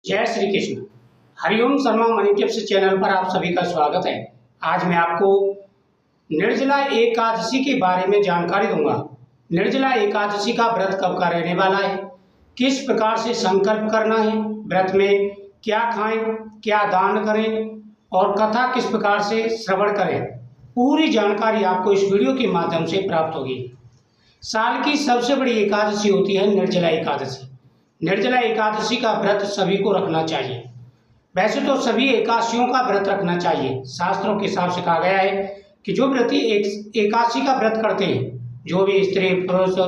जय Shri Krishna. Hariom Sharma money tips channel पर आप सभी का स्वागत है। आज मैं आपको निर्जला एकादशी के बारे में जानकारी दूंगा। निर्जला एकादशी का व्रत कब का रहने वाला है, किस प्रकार से संकल्प करना है, व्रत में क्या खाएं, क्या दान करें और कथा किस प्रकार से श्रवण करें, पूरी जानकारी आपको इस वीडियो के माध्यम से प्राप्त होगी। साल की सबसे बड़ी एकादशी होती है निर्जला एकादशी। निर्जला एकादशी का व्रत सभी को रखना चाहिए। वैसे तो सभी एकादशियों का व्रत रखना चाहिए। शास्त्रों के हिसाब से कहा गया है कि जो व्रती एकादशी का व्रत करते हैं, जो भी स्त्री पुरुष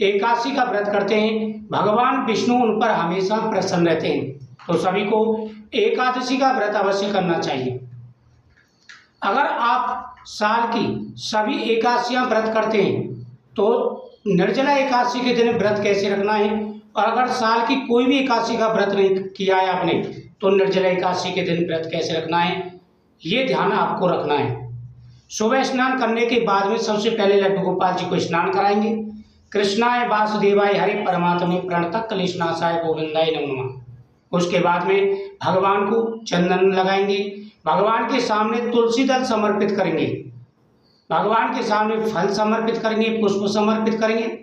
एकादशी का व्रत करते हैं, भगवान विष्णु उन पर हमेशा प्रसन्न रहते हैं। तो सभी को एकादशी का व्रत अवश्य करना चाहिए। अगर आप साल की सभी एकादशियां व्रत करते हैं तो निर्जला एकादशी के दिन व्रत कैसे रखना है, और अगर साल की कोई भी एकादशी का व्रत नहीं किया है आपने तो निर्जला एकादशी के दिन व्रत कैसे रखना है, ये ध्यान आपको रखना है। सुबह स्नान करने के बाद में सबसे पहले लड्डू गोपाल जी को स्नान कराएंगे। कृष्णाय वासुदेवाय हरे परमात्मे प्रणतः क्लेशनाशाय गोविंदाय नमो नमः। उसके बाद में भगवान को चंदन लगाएंगे, भगवान के सामने तुलसी दल समर्पित करेंगे, भगवान के सामने फल समर्पित करेंगे, पुष्प समर्पित करेंगे।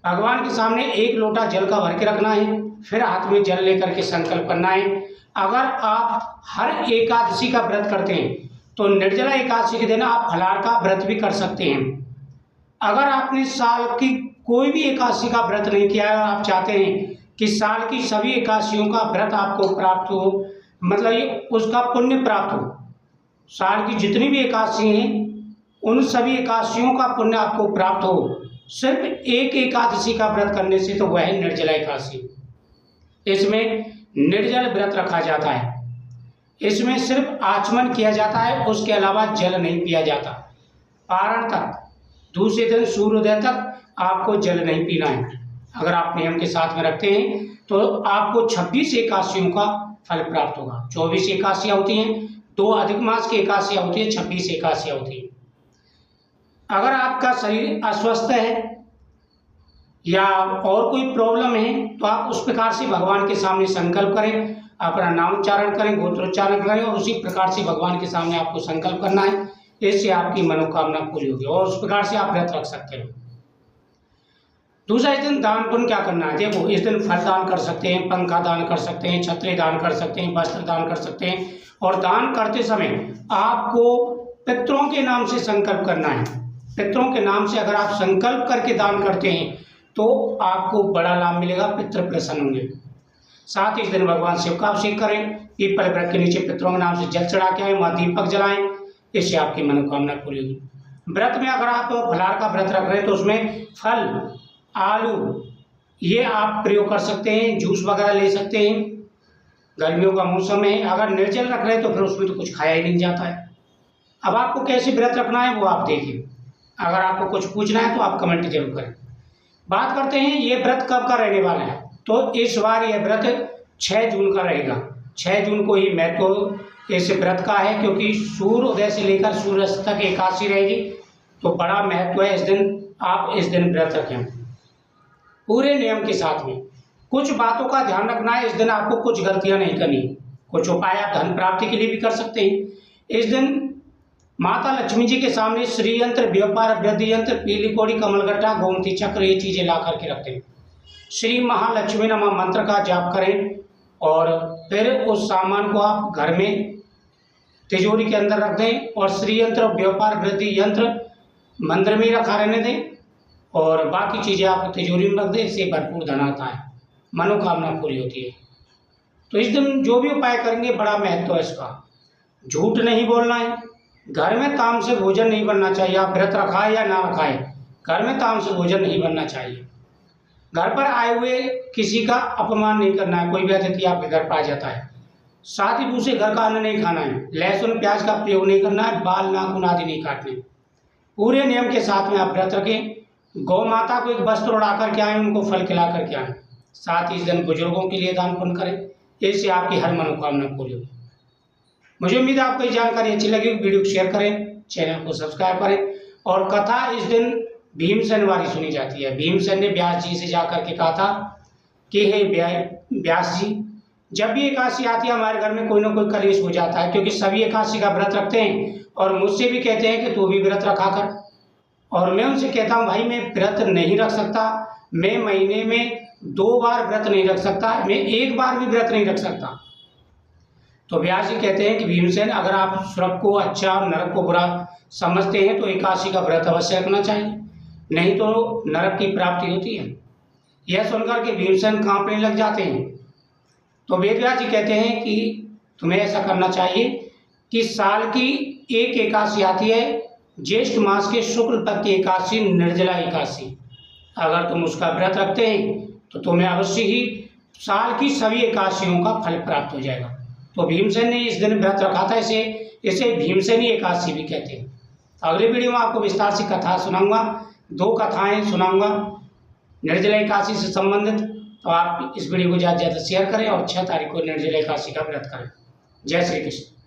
भगवान के सामने एक लोटा जल का भर के रखना है, फिर हाथ में जल लेकर के संकल्प करना है। अगर आप हर एकादशी का व्रत करते हैं तो निर्जला एकादशी के दिन आप फलाहार का व्रत भी कर सकते हैं। अगर आपने साल की कोई भी एकादशी का व्रत नहीं किया है और आप चाहते हैं कि साल की सभी एकादशियों का व्रत आपको प्राप्त हो, मतलब ये उसका पुण्य प्राप्त हो, साल की जितनी भी एकादशी हैं उन सभी एकादशियों का पुण्य आपको प्राप्त हो, सिर्फ एक एकादशी का व्रत करने से, तो वह है निर्जला एकादशी। इसमें निर्जल व्रत रखा जाता है। इसमें सिर्फ आचमन किया जाता है, उसके अलावा जल नहीं पिया जाता। पारण तक, दूसरे दिन सूर्योदय तक आपको जल नहीं पीना है। अगर आप नियम के साथ में रखते हैं तो आपको 26 एकादशियों का फल प्राप्त होगा। 24 एकादशियाँ होती हैं, 2 अधिक मास की एकादशियाँ होती हैं, 26 एकादशियाँ होती हैं। अगर आपका शरीर अस्वस्थ है या और कोई प्रॉब्लम है तो आप उस प्रकार से भगवान के सामने संकल्प करें, अपना नाम उच्चारण करें, गोत्रोच्चारण करें और उसी प्रकार से भगवान के सामने आपको संकल्प करना है। इससे आपकी मनोकामना पूरी होगी और उस प्रकार से आप व्रत रख सकते हैं। दूसरा, इस दिन दान पुण्य क्या करना है। देखो, इस दिन फल दान कर सकते हैं, पंखा दान कर सकते हैं, छतरी दान कर सकते हैं, वस्त्र दान कर सकते हैं। और दान करते समय आपको पितरों के नाम से संकल्प करना है। पितरों के नाम से अगर आप संकल्प करके दान करते हैं तो आपको बड़ा लाभ मिलेगा, पितृ प्रसन्न होंगे। साथ ही इस दिन भगवान शिव का अभिषेक करें, पीपल वृक्ष के नीचे पितरों के नाम से जल चढ़ा के आए, वहाँ दीपक जलाएं, इससे आपकी मनोकामना पूरी होगी। व्रत में अगर आप फलाहार का व्रत रख रहे हैं तो उसमें फल, आलू ये आप प्रयोग कर सकते हैं, जूस वगैरह ले सकते हैं। गर्मियों का मौसम है, अगर निर्जल रख रहे हैं तो फिर उसमें तो कुछ खाया ही नहीं जाता है। अब आपको कैसे व्रत रखना है वो आप देखिए। अगर आपको कुछ पूछना है तो आप कमेंट जरूर करें। बात करते हैं ये व्रत कब का रहने वाला है। तो इस बार यह व्रत 6 जून का रहेगा। 6 जून को ही महत्व इस व्रत का है, क्योंकि सूर्योदय से लेकर सूर्यास्त तक एकादशी रहेगी, तो बड़ा महत्व है इस दिन। आप इस दिन व्रत रखें पूरे नियम के साथ में। कुछ बातों का ध्यान रखना है, इस दिन आपको कुछ गलतियां नहीं करनी। कुछ उपाय आप धन प्राप्ति के लिए भी कर सकते हैं। इस दिन माता लक्ष्मी जी के सामने श्री यंत्र, व्यापार वृद्धि यंत्र, पीली कौड़ी, कमलगट्टा, गोमती चक्र ये चीजें ला करके रखते हैं। श्री महालक्ष्मी नमः मंत्र का जाप करें और फिर उस सामान को आप घर में तिजोरी के अंदर रख दें और श्री यंत्र, व्यापार वृद्धि यंत्र मंदिर में रखा रहने दें और बाकी चीजें आप तिजोरी में रख दें। इससे भरपूर धन आता है, मनोकामना पूरी होती है। तो इस दिन जो भी उपाय करेंगे बड़ा महत्व है इसका। झूठ नहीं बोलना है, घर में ताम से भोजन नहीं बनना चाहिए। आप व्रत रखाए या ना रखाए, घर में ताम से भोजन नहीं बनना चाहिए। घर पर आए हुए किसी का अपमान नहीं करना है। कोई भी अतिथि आपके घर पर आ जाता है, साथ ही दूसरे घर का अन्न नहीं खाना है। लहसुन प्याज का प्रयोग नहीं करना है, बाल नाखून आदि नहीं काटने। पूरे नियम के साथ में आप व्रत रखें। गौ माता को एक वस्त्र उड़ा करके आए, उनको फल खिला करके आए। साथ ही इस दिन बुजुर्गों के लिए दान पुण्य करें, इससे आपकी हर मनोकामना पूरी होगी। मुझे उम्मीद है आपको ये जानकारी अच्छी लगी। वीडियो को शेयर करें, चैनल को सब्सक्राइब करें। और कथा इस दिन भीमसेन वाली सुनी जाती है। भीमसेन ने व्यास जी से जाकर के कहा था कि हे व्यास जी, जब भी एकादशी आती है हमारे घर में कोई ना कोई कलेश हो जाता है, क्योंकि सभी एकादशी का व्रत रखते हैं और मुझसे भी कहते हैं कि तू भी व्रत रखा कर। और मैं उनसे कहता हूँ भाई मैं व्रत नहीं रख सकता, मैं महीने में 2 बार व्रत नहीं रख सकता, मैं 1 बार भी व्रत नहीं रख सकता। तो व्यास जी कहते हैं कि भीमसेन, अगर आप स्वर्ग को अच्छा और नरक को बुरा समझते हैं तो एकादशी का व्रत अवश्य रखना चाहिए, नहीं तो नरक की प्राप्ति होती है। यह सुनकर के भीमसेन कांपने लग जाते हैं। तो वेदव्यास जी कहते हैं कि तुम्हें ऐसा करना चाहिए कि साल की एक एकादशी आती है, ज्येष्ठ मास के शुक्ल पक्ष की एकादशी, निर्जला एकादशी। अगर तुम उसका व्रत रखते हैं तो तुम्हें अवश्य ही साल की सभी एकादशियों का फल प्राप्त हो जाएगा। तो भीमसेन ने इस दिन व्रत रखा था, इसे भीमसेनी एकादशी भी कहते हैं। अगले वीडियो में आपको विस्तार से कथा सुनाऊंगा, 2 कथाएं सुनाऊंगा निर्जला एकादशी से संबंधित। तो आप इस वीडियो को ज़्यादा से ज़्यादा शेयर करें और 6 तारीख को निर्जला एकादशी का व्रत करें। जय श्री कृष्ण।